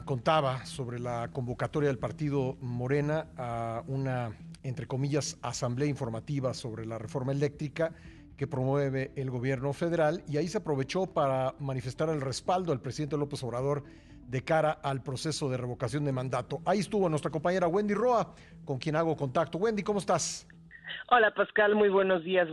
Contaba sobre la convocatoria del partido Morena a una, entre comillas, asamblea informativa sobre la reforma eléctrica que promueve el gobierno federal, y ahí se aprovechó para manifestar el respaldo al presidente López Obrador de cara al proceso de revocación de mandato. Ahí estuvo nuestra compañera Wendy Roa, con quien hago contacto. Wendy, ¿cómo estás? Hola Pascal, muy buenos días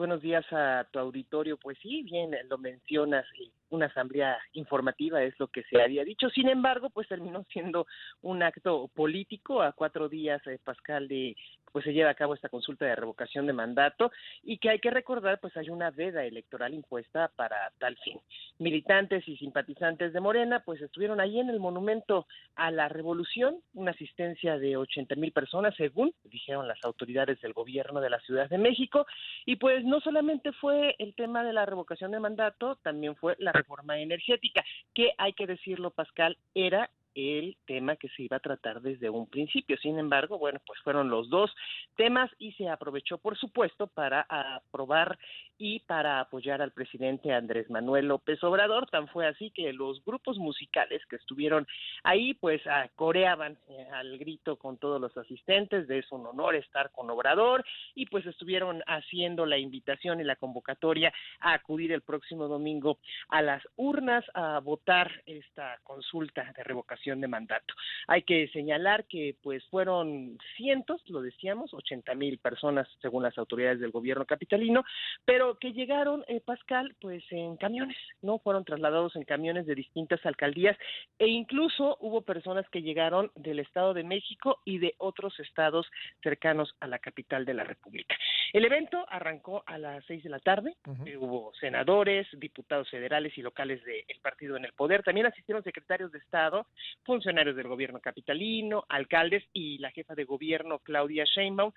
a tu auditorio. Pues sí, bien lo mencionas, una asamblea informativa es lo que se había dicho. Sin embargo, pues terminó siendo un acto político a 4 días, Pascal, de pues se lleva a cabo esta consulta de revocación de mandato y que hay que recordar, pues hay una veda electoral impuesta para tal fin. Militantes y simpatizantes de Morena, pues estuvieron ahí en el Monumento a la Revolución, una asistencia de 80,000 personas, según dijeron las autoridades del gobierno de la Ciudad de México, y pues no solamente fue el tema de la revocación de mandato, también fue la reforma energética, que hay que decirlo, Pascal, era el tema que se iba a tratar desde un principio. Sin embargo, bueno, pues fueron los dos temas y se aprovechó, por supuesto, para aprobar y para apoyar al presidente Andrés Manuel López Obrador. Tan fue así que los grupos musicales que estuvieron ahí, pues coreaban al grito con todos los asistentes de es un honor estar con Obrador, y pues estuvieron haciendo la invitación y la convocatoria a acudir el próximo domingo a las urnas a votar esta consulta de revocación de mandato. Hay que señalar que pues fueron cientos, lo decíamos, 80,000 personas según las autoridades del gobierno capitalino, pero que llegaron, Pascal, pues en camiones, ¿no? Fueron trasladados en camiones de distintas alcaldías e incluso hubo personas que llegaron del Estado de México y de otros estados cercanos a la capital de la República. El evento arrancó a las 6 de la tarde, hubo senadores, diputados federales y locales del partido en el poder, también asistieron secretarios de Estado, funcionarios del gobierno capitalino, alcaldes y la jefa de gobierno Claudia Sheinbaum,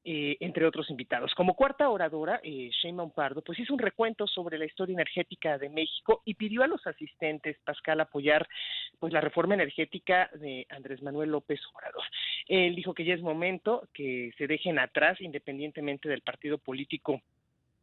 entre otros invitados. Como cuarta oradora, Sheinbaum Pardo, pues hizo un recuento sobre la historia energética de México y pidió a los asistentes, Pascal, apoyar pues la reforma energética de Andrés Manuel López Obrador. Él dijo que ya es momento que se dejen atrás, independientemente del partido político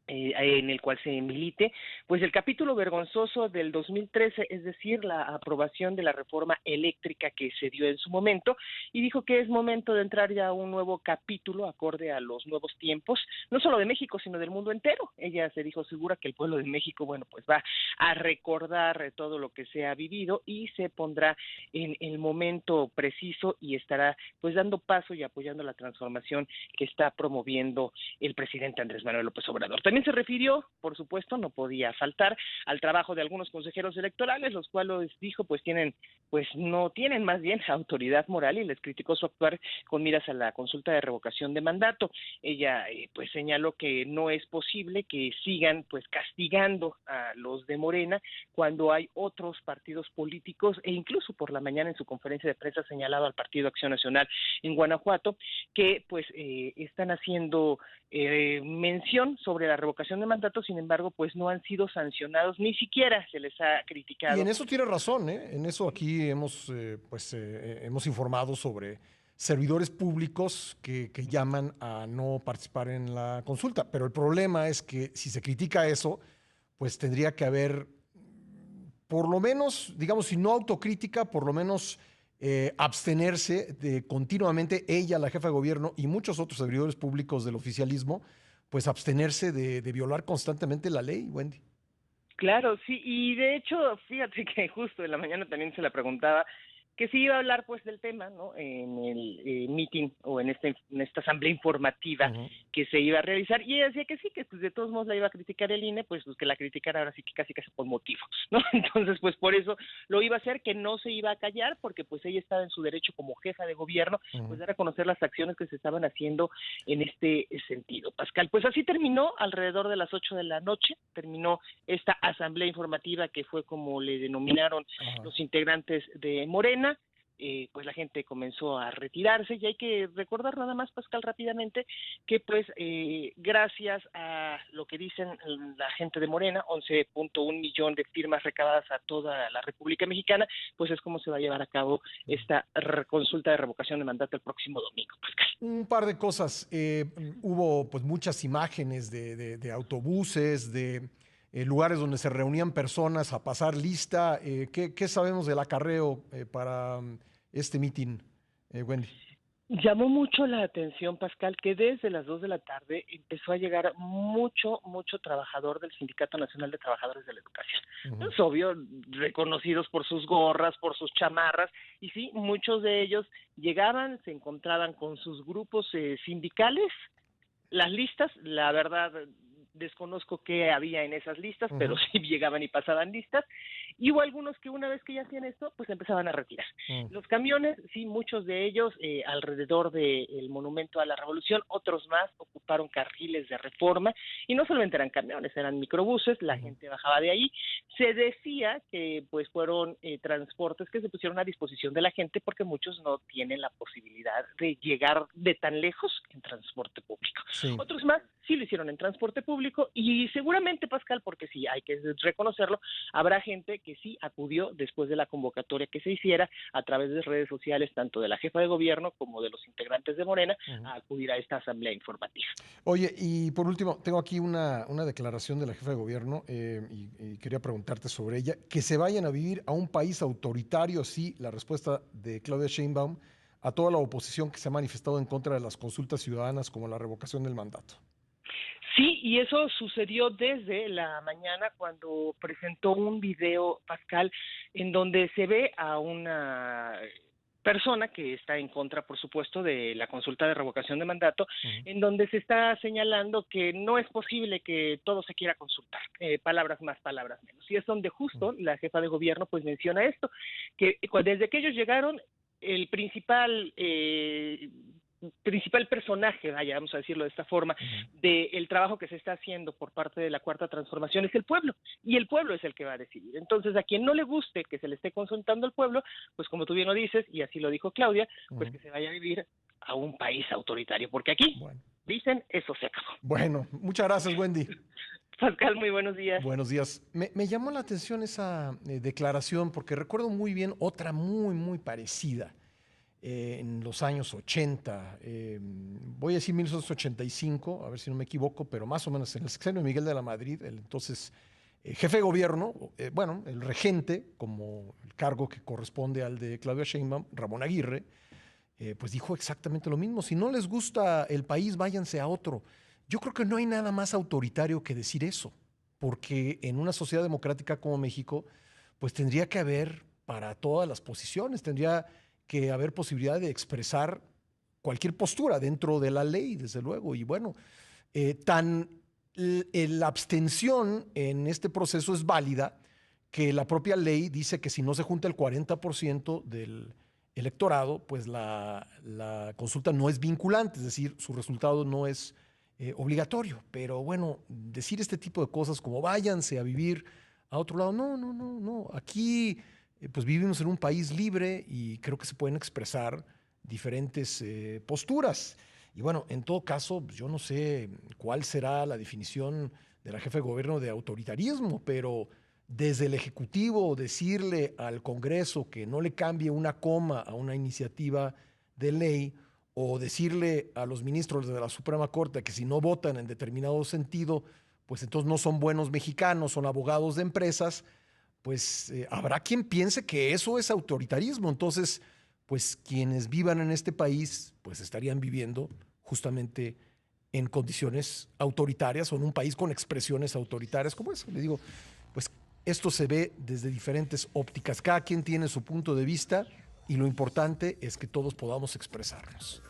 en el cual se milite, pues el capítulo vergonzoso del 2013, es decir, la aprobación de la reforma eléctrica que se dio en su momento, y dijo que es momento de entrar ya a un nuevo capítulo acorde a los nuevos tiempos, no solo de México, sino del mundo entero. Ella se dijo segura que el pueblo de México, bueno, pues va a recordar todo lo que se ha vivido y se pondrá en el momento preciso y estará pues dando paso y apoyando la transformación que está promoviendo el presidente Andrés Manuel López Obrador. También se refirió, por supuesto, no podía faltar, al trabajo de algunos consejeros electorales, los cuales dijo pues no tienen más bien autoridad moral, y les criticó su actuar con miras a la consulta de revocación de mandato. Ella pues señaló que no es posible que sigan pues castigando a los de Morena cuando hay otros partidos políticos, e incluso por la mañana en su conferencia de prensa señalado al Partido Acción Nacional en Guanajuato, que pues están haciendo mención sobre la revocación de mandato. Sin embargo, pues no han sido sancionados, ni siquiera se les ha Y en criticado. eso tiene razón, ¿eh? En eso aquí hemos informado sobre servidores públicos que llaman a no participar en la consulta. Pero el problema es que si se critica eso, pues tendría que haber, por lo menos, digamos, si no autocrítica, por lo menos abstenerse de continuamente ella, la jefa de gobierno y muchos otros servidores públicos del oficialismo, pues abstenerse de violar constantemente la ley, Wendy. Claro, sí, y de hecho, fíjate que justo en la mañana también se la preguntaba que se iba a hablar pues del tema, ¿no? En el meeting o en esta asamblea informativa Ujú. que se iba a realizar, y ella decía que sí, que pues de todos modos la iba a criticar el INE, pues que la criticara ahora sí que casi por motivo, ¿no? Entonces pues por eso lo iba a hacer, que no se iba a callar, porque pues ella estaba en su derecho como jefa de gobierno, pues Ujú. de reconocer las acciones que se estaban haciendo en este sentido. Pascal, pues así terminó alrededor de las 8 de la noche, terminó esta asamblea informativa que fue como le denominaron Ajá. los integrantes de Morena. Pues la gente comenzó a retirarse, y hay que recordar nada más, Pascal, rápidamente, que pues gracias a lo que dicen la gente de Morena, 11.1 millón de firmas recabadas a toda la República Mexicana, pues es como se va a llevar a cabo esta consulta de revocación de mandato el próximo domingo, Pascal. Un par de cosas. Hubo pues muchas imágenes de autobuses, lugares donde se reunían personas a pasar lista. ¿Qué sabemos del acarreo para este mitin, Wendy? Llamó mucho la atención, Pascal, que desde las 2 de la tarde empezó a llegar mucho trabajador del Sindicato Nacional de Trabajadores de la Educación. Uh-huh. Es obvio, reconocidos por sus gorras, por sus chamarras, y sí, muchos de ellos llegaban, se encontraban con sus grupos sindicales. Las listas, la verdad, desconozco qué había en esas listas, Uh-huh. pero sí llegaban y pasaban listas. Y hubo algunos que una vez que ya hacían esto, pues empezaban a retirar. Uh-huh. Los camiones, sí, muchos de ellos alrededor del Monumento a la Revolución, otros más ocuparon carriles de Reforma, y no solamente eran camiones, eran microbuses, la gente bajaba de ahí. Se decía que pues fueron transportes que se pusieron a disposición de la gente porque muchos no tienen la posibilidad de llegar de tan lejos en transporte público. Sí. Otros más sí lo hicieron en transporte público, y seguramente, Pascal, porque sí, hay que reconocerlo, habrá gente que sí acudió después de la convocatoria que se hiciera a través de redes sociales, tanto de la jefa de gobierno como de los integrantes de Morena, a acudir a esta asamblea informativa. Oye, y por último, tengo aquí una declaración de la jefa de gobierno y quería preguntarte sobre ella. Que se vayan a vivir a un país autoritario, sí, la respuesta de Claudia Sheinbaum a toda la oposición que se ha manifestado en contra de las consultas ciudadanas como la revocación del mandato. Sí, y eso sucedió desde la mañana cuando presentó un video, Pascal, en donde se ve a una persona que está en contra, por supuesto, de la consulta de revocación de mandato, en donde se está señalando que no es posible que todo se quiera consultar, palabras más, palabras menos. Y es donde justo la jefa de gobierno pues menciona esto, que desde que ellos llegaron, el principal personaje, vaya, vamos a decirlo de esta forma, del trabajo que se está haciendo por parte de la Cuarta Transformación es el pueblo, y el pueblo es el que va a decidir. Entonces, a quien no le guste que se le esté consultando al pueblo, pues como tú bien lo dices, y así lo dijo Claudia, pues que se vaya a vivir a un país autoritario, porque aquí, dicen, eso se acabó. Bueno, muchas gracias, Wendy. Pascal, muy buenos días. Buenos días. Me llamó la atención esa declaración porque recuerdo muy bien otra muy parecida. En los años 80, voy a decir 1985, a ver si no me equivoco, pero más o menos en el sexenio de Miguel de la Madrid, el entonces jefe de gobierno, bueno, el regente, como el cargo que corresponde al de Claudia Sheinbaum, Ramón Aguirre, pues dijo exactamente lo mismo. Si no les gusta el país, váyanse a otro. Yo creo que no hay nada más autoritario que decir eso, porque en una sociedad democrática como México, pues tendría que haber para todas las posiciones, tendría que haber posibilidad de expresar cualquier postura dentro de la ley, desde luego. Y bueno, la abstención en este proceso es válida que la propia ley dice que si no se junta el 40% del electorado, pues la consulta no es vinculante, es decir, su resultado no es obligatorio. Pero bueno, decir este tipo de cosas como váyanse a vivir a otro lado, no. Aquí pues vivimos en un país libre y creo que se pueden expresar diferentes posturas. Y bueno, en todo caso, pues yo no sé cuál será la definición de la jefa de gobierno de autoritarismo, pero desde el Ejecutivo decirle al Congreso que no le cambie una coma a una iniciativa de ley, o decirle a los ministros de la Suprema Corte que si no votan en determinado sentido, pues entonces no son buenos mexicanos, son abogados de empresas, pues habrá quien piense que eso es autoritarismo. Entonces, pues quienes vivan en este país, pues estarían viviendo justamente en condiciones autoritarias o en un país con expresiones autoritarias como eso. Le digo, pues esto se ve desde diferentes ópticas. Cada quien tiene su punto de vista y lo importante es que todos podamos expresarnos.